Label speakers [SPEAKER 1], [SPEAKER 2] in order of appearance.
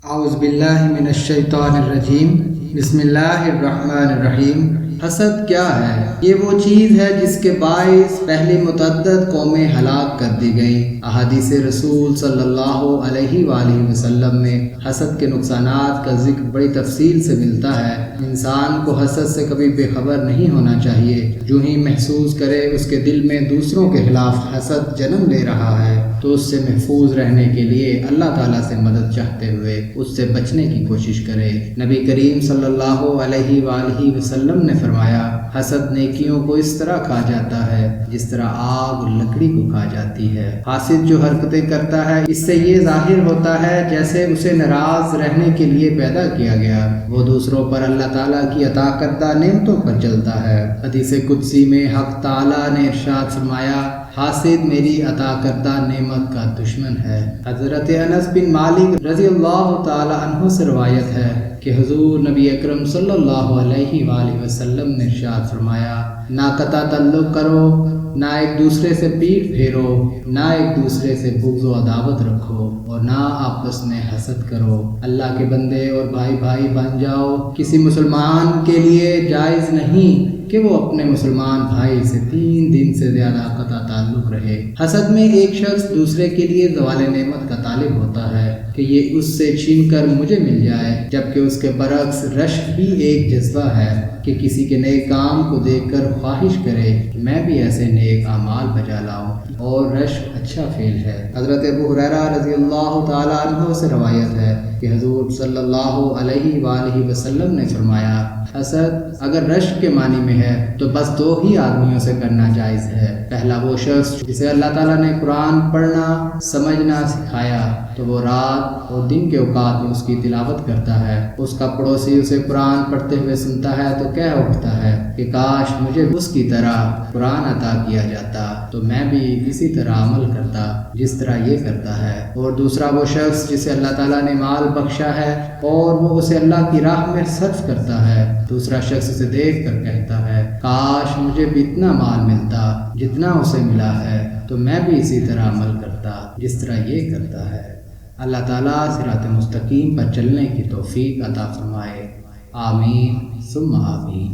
[SPEAKER 1] اعوذ باللہ من الشیطان الرجیم بسم اللہ الرحمن الرحیم۔ حسد کیا ہے؟ یہ وہ چیز ہے جس کے باعث پہلے متعدد قومیں ہلاک کر دی گئیں۔ احادیث رسول صلی اللہ علیہ وآلہ وسلم میں حسد کے نقصانات کا ذکر بڑی تفصیل سے ملتا ہے۔ انسان کو حسد سے کبھی بے خبر نہیں ہونا چاہیے۔ جو ہی محسوس کرے اس کے دل میں دوسروں کے خلاف حسد جنم لے رہا ہے تو اس سے محفوظ رہنے کے لیے اللہ تعالیٰ سے مدد چاہتے ہوئے اس سے بچنے کی کوشش کرے۔ نبی کریم صلی اللہ علیہ وآلہ وسلم نے فرمایا، حسد نیکیوں کو اس طرح کھا جاتا ہے جس طرح آگ لکڑی کو کھا جاتی ہے۔ حاسد جو حرکتیں کرتا ہے اس سے یہ ظاہر ہوتا ہے جیسے اسے ناراض رہنے کے لیے پیدا کیا گیا۔ وہ دوسروں پر اللہ تعالیٰ کی عطا کردہ نعمتوں پر چلتا ہے۔ حدیث قدسی میں حق تعالیٰ نے ارشاد فرمایا، حاسد میری عطا کردہ نعمت کا دشمن ہے۔ حضرت انس بن مالک رضی اللہ تعالی عنہ سے روایت ہے کہ حضور نبی اکرم صلی اللہ علیہ وآلہ وسلم نے ارشاد فرمایا، نہ قطع تعلق کرو، نہ ایک دوسرے سے پیٹھ پھیرو، نہ ایک دوسرے سے بغض و عداوت رکھو، اور نہ آپس میں حسد کرو۔ اللہ کے بندے اور بھائی بھائی بن جاؤ۔ کسی مسلمان کے لیے جائز نہیں کہ وہ اپنے مسلمان بھائی سے 3 دن سے زیادہ قطع تعلق رہے۔ حسد میں ایک شخص دوسرے کے لیے زوال نعمت کا طالب ہوتا ہے کہ یہ اس سے چھین کر مجھے مل جائے، جبکہ اس کے برعکس رشک بھی ایک جذبہ ہے کہ کسی کے نیک کام کو دیکھ کر خواہش کرے کہ میں بھی ایسے نیک اعمال بجا لاؤں، اور رشک اچھا فعل ہے۔ حضرت ابو ہریرہ رضی اللہ تعالی عنہ سے روایت ہے کہ حضور صلی اللہ علیہ وآلہ وسلم نے فرمایا، حسد اگر رشک کے معنی میں ہے تو بس 2 ہی آدمیوں سے کرنا جائز ہے۔ پہلا وہ شخص جسے اللہ تعالیٰ نے قرآن پڑھنا سمجھنا سکھایا تو وہ رات اور دن کے اوقات میں اس کی تلاوت کرتا ہے۔ اس کا پڑوسی اسے قرآن پڑھتے ہوئے سنتا ہے تو کہہ اٹھتا ہے کہ کاش مجھے اس کی طرح قرآن عطا کیا جاتا تو میں بھی اسی طرح عمل کرتا جس طرح یہ کرتا ہے۔ اور دوسرا وہ شخص جسے اللہ تعالیٰ نے مال بخشا ہے اور وہ اسے اللہ کی راہ میں صرف کرتا ہے۔ دوسرا شخص اسے دیکھ کر کہتا ہے، کاش مجھے بھی اتنا مال ملتا جتنا اسے ملا ہے تو میں بھی اسی طرح عمل کرتا جس طرح یہ کرتا ہے۔ اللہ تعالیٰ صراط مستقیم پر چلنے کی توفیق عطا فرمائے۔ آمین ثم آمین۔